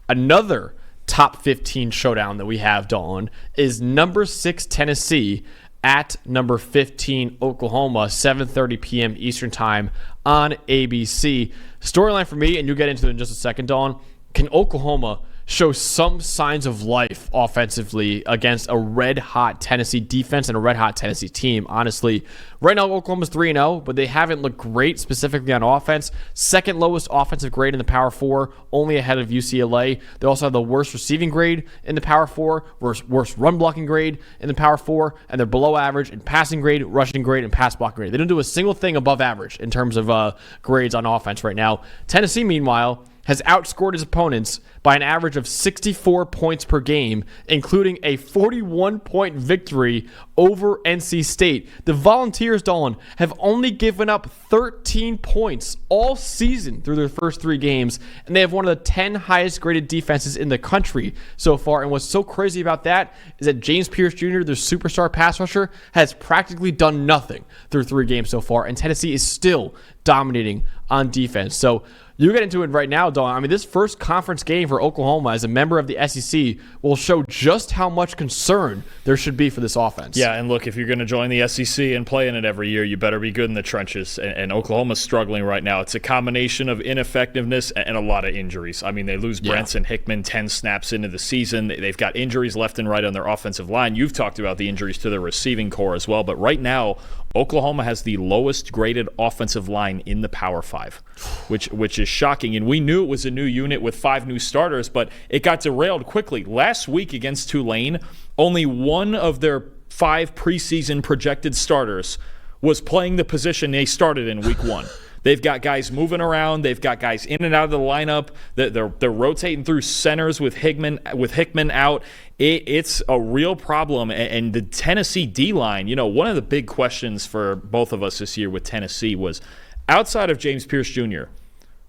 Another top 15 showdown that we have, Dalton, is number 6 Tennessee at number 15 Oklahoma, 7:30 p.m. Eastern Time on ABC. Storyline for me, and you'll get into it in just a second, Dalton. Can Oklahoma show some signs of life offensively against a red-hot Tennessee defense and a red-hot Tennessee team? Honestly, right now Oklahoma's 3-0, but they haven't looked great specifically on offense. Second lowest offensive grade in the Power 4, only ahead of UCLA. They also have the worst receiving grade in the Power 4, worst run blocking grade in the Power 4, and they're below average in passing grade, rushing grade, and pass blocking grade. They don't do a single thing above average in terms of grades on offense right now. Tennessee, meanwhile, has outscored his opponents by an average of 64 points per game, including a 41-point victory over NC State. The Volunteers, Dalton, have only given up 13 points all season through their first 3 games, and they have one of the 10 highest-graded defenses in the country so far. And what's so crazy about that is that James Pierce Jr., their superstar pass rusher, has practically done nothing through 3 games so far, and Tennessee is still dominating on defense. So you get into it right now, Dalton. I mean, this first conference game for Oklahoma as a member of the SEC will show just how much concern there should be for this offense. Yeah, and look, if you're going to join the SEC and play in it every year, you better be good in the trenches. And Oklahoma's struggling right now. It's a combination of ineffectiveness and a lot of injuries. I mean, they lose Branson Hickman 10 snaps into the season. They've got injuries left and right on their offensive line. You've talked about the injuries to their receiving core as well. But right now, Oklahoma has the lowest graded offensive line in the Power 5, which is shocking. And we knew it was a new unit with 5 new starters, but it got derailed quickly. Last week against Tulane, only one of their 5 preseason projected starters was playing the position they started in week 1. They've got guys moving around. They've got guys in and out of the lineup. They're rotating through centers with Hickman out. It's a real problem. And the Tennessee D-line, one of the big questions for both of us this year with Tennessee was, outside of James Pierce Jr.,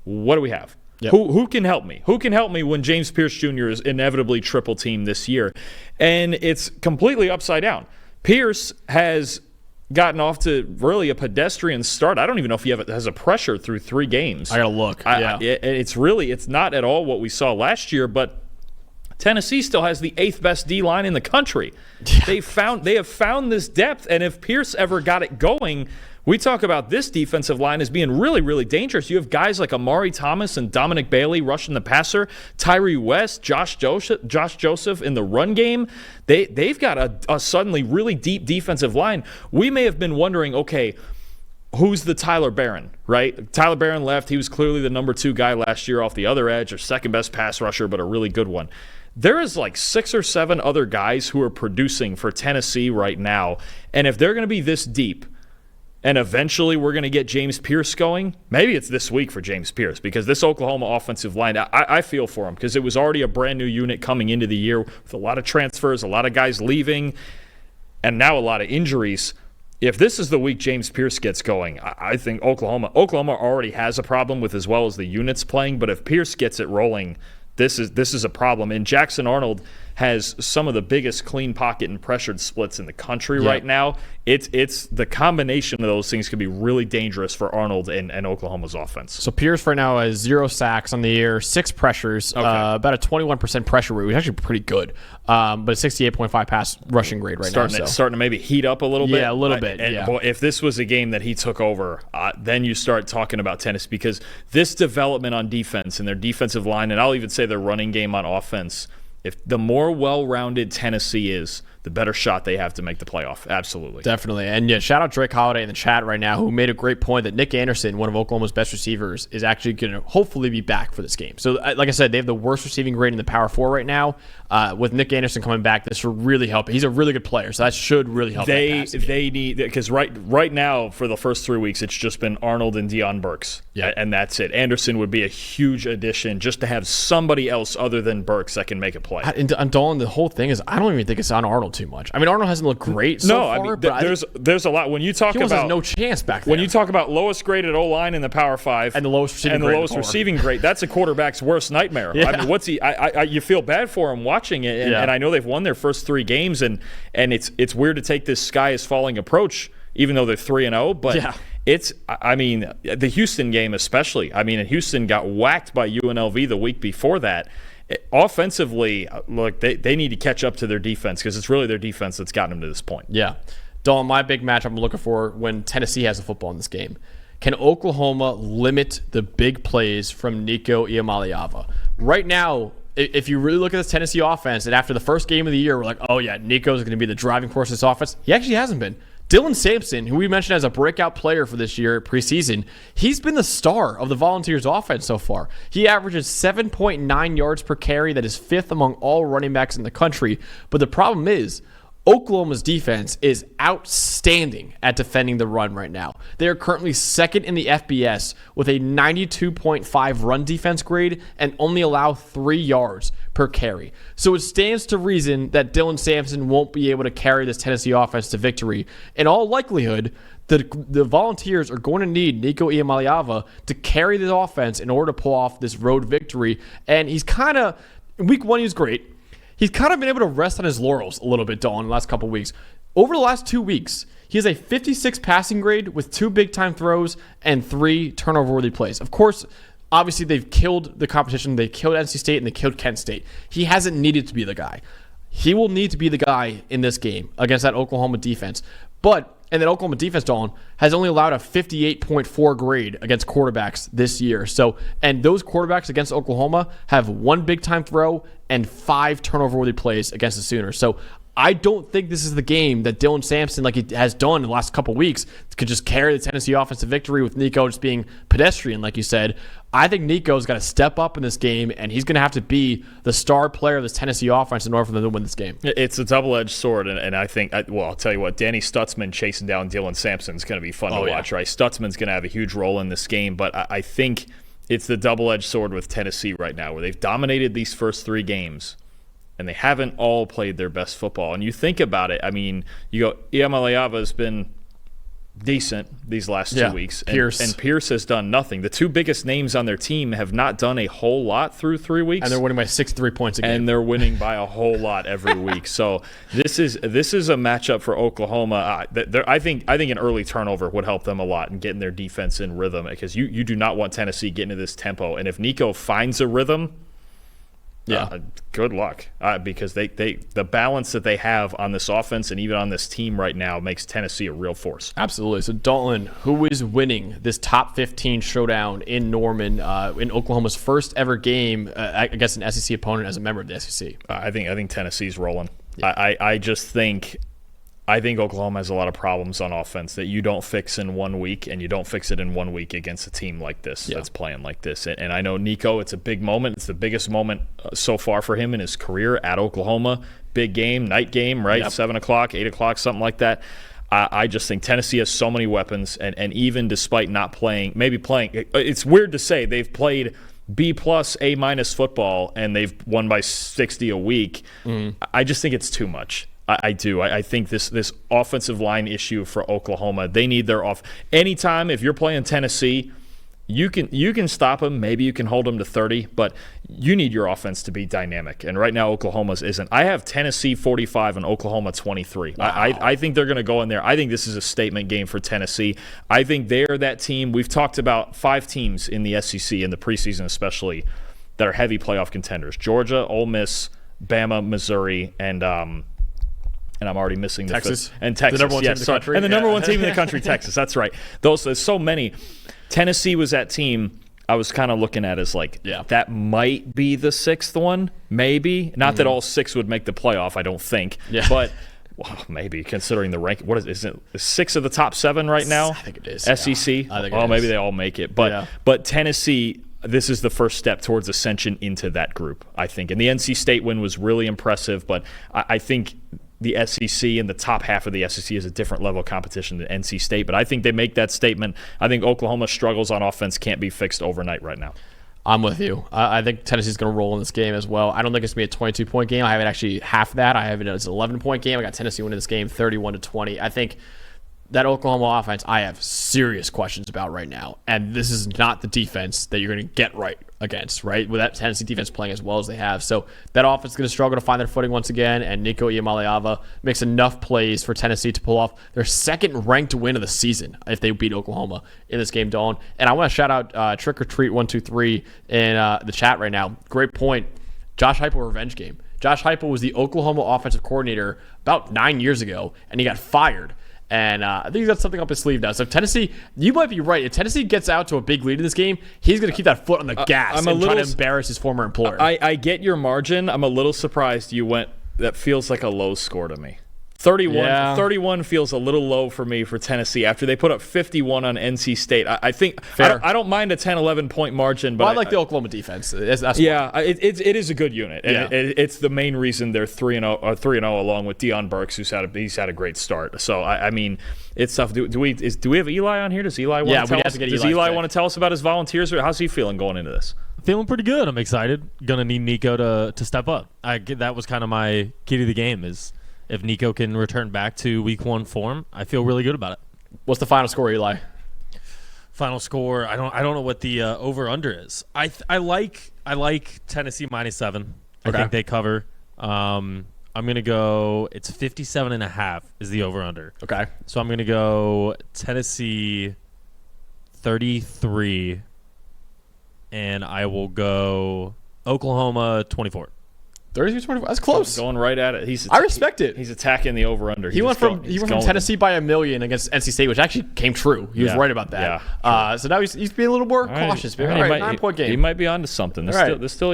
what do we have? Yep. Who can help me? Who can help me when James Pierce Jr. is inevitably triple teamed this year? And it's completely upside down. Pierce has gotten off to really a pedestrian start. I don't even know if he has a pressure through 3 games. I gotta look. It's not at all what we saw last year, but Tennessee still has the 8th best D-line in the country. Yeah. They have found this depth, and if Pierce ever got it going, we talk about this defensive line as being really, really dangerous. You have guys like Amari Thomas and Dominic Bailey rushing the passer, Tyree West, Josh Joseph in the run game. They've got a suddenly really deep defensive line. We may have been wondering, okay, who's the Tyler Barron, right? Tyler Barron left. He was clearly the number 2 guy last year off the other edge, or second best pass rusher, but a really good one. There is like 6 or 7 other guys who are producing for Tennessee right now, and if they're going to be this deep, and eventually we're going to get James Pierce going, maybe it's this week for James Pierce, because this Oklahoma offensive line, I feel for him, because it was already a brand new unit coming into the year with a lot of transfers, a lot of guys leaving, and now a lot of injuries. If this is the week James Pierce gets going, I think Oklahoma already has a problem with as well as the units playing, but if Pierce gets it rolling, this is a problem. And Jackson Arnold has some of the biggest clean pocket and pressured splits in the country right now. It's the combination of those things could be really dangerous for Arnold and Oklahoma's offense. So Pierce right now has 0 sacks on the year, 6 pressures, about a 21% pressure rate, which is actually pretty good, but a 68.5 pass rushing grade now. Starting to maybe heat up a little bit. Yeah, a little bit. And boy, if this was a game that he took over, then you start talking about Tennessee, because this development on defense and their defensive line, and I'll even say their running game on offense, if the more well-rounded Tennessee is, the better shot they have to make the playoff. Absolutely. Definitely. And yeah, shout out Drake Holiday in the chat right now, who made a great point that Nick Anderson, one of Oklahoma's best receivers, is actually going to hopefully be back for this game. So like I said, they have the worst receiving grade in the Power 4 right now. With Nick Anderson coming back, this will really help. He's a really good player, so that should really help. They need, because right now for the first 3 weeks, it's just been Arnold and Deion Burks. Yeah, and that's it. Anderson would be a huge addition just to have somebody else other than Burks that can make a play. And Dalton, the whole thing is, I don't even think it's on Arnold too much. I mean, Arnold hasn't looked great so far. No, I mean, there's a lot. When you talk about, has no chance back there. When you talk about lowest graded O-line in the Power 5 and the lowest receiving grade, that's a quarterback's worst nightmare. Yeah. I mean, you feel bad for him watching it, and I know they've won their first 3 games, and it's weird to take this sky is falling approach, even though they're 3-0, but the Houston game especially. I mean, Houston got whacked by UNLV the week before that. Offensively, look, they need to catch up to their defense because it's really their defense that's gotten them to this point. Yeah. Dalton, my big matchup I'm looking for when Tennessee has the football in this game. Can Oklahoma limit the big plays from Nico Iamaleava? Right now, if you really look at this Tennessee offense, and after the first game of the year, we're like, oh yeah, Nico's going to be the driving force of this offense. He actually hasn't been. Dylan Sampson, who we mentioned as a breakout player for this year preseason, he's been the star of the Volunteers offense so far. He averages 7.9 yards per carry. That is fifth among all running backs in the country. But the problem is, Oklahoma's defense is outstanding at defending the run right now. They are currently second in the FBS with a 92.5 run defense grade and only allow 3 yards per carry. So it stands to reason that Dylan Sampson won't be able to carry this Tennessee offense to victory. In all likelihood, the Volunteers are going to need Nico Iamaleava to carry the offense in order to pull off this road victory. And he's kind of, in week one, he was great. He's kind of been able to rest on his laurels a little bit, Dalton, in the last couple of weeks. Over the last 2 weeks, he has a 56 passing grade with 2 big-time throws and 3 turnover-worthy plays. Of course, obviously, they've killed the competition. They killed NC State and they killed Kent State. He hasn't needed to be the guy. He will need to be the guy in this game against that Oklahoma defense. And that Oklahoma defense, Dalton, has only allowed a 58.4 grade against quarterbacks this year. And those quarterbacks against Oklahoma have 1 big-time throw and 5 turnover-worthy plays against the Sooners. So I don't think this is the game that Dylan Sampson, like he has done in the last couple of weeks, could just carry the Tennessee offense to victory with Nico just being pedestrian, like you said. I think Nico's got to step up in this game, and he's going to have to be the star player of this Tennessee offense in order for them to win this game. It's a double-edged sword, and I think, I'll tell you what, Danny Stutzman chasing down Dylan Sampson is going to be fun to watch, right? Stutzman's going to have a huge role in this game, but I think it's the double-edged sword with Tennessee right now, where they've dominated these first 3 games, and they haven't all played their best football. And you think about it, I mean, you go, Iamaleava's been decent these last 2 weeks. And Pierce has done nothing. The 2 biggest names on their team have not done a whole lot through 3 weeks. And they're winning by 63 points a game. And they're winning by a whole lot every week. So this is a matchup for Oklahoma. I think an early turnover would help them a lot in getting their defense in rhythm, because you do not want Tennessee getting into this tempo. And if Nico finds a rhythm, good luck, because the balance that they have on this offense and even on this team right now makes Tennessee a real force. Absolutely. So, Dalton, who is winning this top 15 showdown in Norman in Oklahoma's first ever game against an SEC opponent as a member of the SEC? I think Tennessee's rolling. Yeah. I think Oklahoma has a lot of problems on offense that you don't fix in 1 week, and you don't fix it in 1 week against a team like this that's playing like this. And I know Nico, it's a big moment. It's the biggest moment so far for him in his career at Oklahoma. Big game, night game, right? Yep. 7 o'clock, 8 o'clock, something like that. I just think Tennessee has so many weapons, and even despite not playing, it's weird to say they've played B+, A- football, and they've won by 60 a week. I just think it's too much. I do. I think this offensive line issue for Oklahoma, they need their off. Anytime, if you're playing Tennessee, you can stop them. Maybe you can hold them to 30, but you need your offense to be dynamic. And right now, Oklahoma's isn't. I have Tennessee 45 and Oklahoma 23. Wow. I think they're going to go in there. I think this is a statement game for Tennessee. I think they're that team. We've talked about 5 teams in the SEC, in the preseason especially, that are heavy playoff contenders. Georgia, Ole Miss, Bama, Missouri, and I'm already missing Texas. And Texas, the number one team in the country. And the number 1 team in the country, Texas. That's right. There's so many. Tennessee was that team I was kind of looking at as like, that might be the 6th one, maybe. Not that all 6 would make the playoff, I don't think. Yeah. But maybe, considering the rank. What is it? 6 of the top 7 right now? I think it is. SEC? Yeah. I think it is. Maybe they all make it. But Tennessee, this is the first step towards ascension into that group, I think. And the NC State win was really impressive, but I think the SEC and the top half of the SEC is a different level of competition than NC State. But I think they make that statement. I think Oklahoma's struggles on offense can't be fixed overnight right now. I'm with you. I think Tennessee's going to roll in this game as well. I don't think it's going to be a 22-point game. I have it actually half that. I have it as an 11-point game. I got Tennessee winning this game 31-20. I think that Oklahoma offense I have serious questions about right now. And this is not the defense that you're going to get right against, right? With that Tennessee defense playing as well as they have. So that offense is going to struggle to find their footing once again, and Nico Iamaleava makes enough plays for Tennessee to pull off their 2nd-ranked win of the season if they beat Oklahoma in this game, Dawn. And I want to shout out Trick or Treat 123 in the chat right now. Great point. Josh Heupel revenge game. Josh Heupel was the Oklahoma offensive coordinator about 9 years ago, and he got fired. And I think he's got something up his sleeve now. So if Tennessee, you might be right. If Tennessee gets out to a big lead in this game, he's going to keep that foot on the gas and try to embarrass his former employer. I get your margin. I'm a little surprised you went. That feels like a low score to me. 31 feels a little low for me for Tennessee after they put up 51 on NC State. I think I don't mind a 10-11 point margin, but I like the Oklahoma defense. That's it is a good unit. Yeah. It's the main reason they're 3-0 along with Deion Burks, he's had a great start. So I mean, it's tough. Do we have Eli on here? Does Eli want to tell us? Does Eli want to tell us about his Volunteers? How's he feeling going into this? Feeling pretty good. I'm excited. Gonna need Nico to step up. That was kind of my key to the game is. If Nico can return back to week 1 form, I feel really good about it. What's the final score, Eli? Final score, I don't know what the over under is. I like Tennessee -7. I think they cover. I'm gonna go. It's 57.5 is the over under. Okay. So I'm gonna go Tennessee 33, and I will go Oklahoma 24. 33-24. That's close. Going right at it. I respect it. He's attacking the over/under. He went from Tennessee by 1 million against NC State, which actually came true. He was right about that. Yeah, so now he's being a little more cautious. All right, 9-point game. He might be onto something. There's still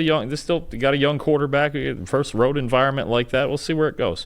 got a young quarterback. First road environment like that. We'll see where it goes.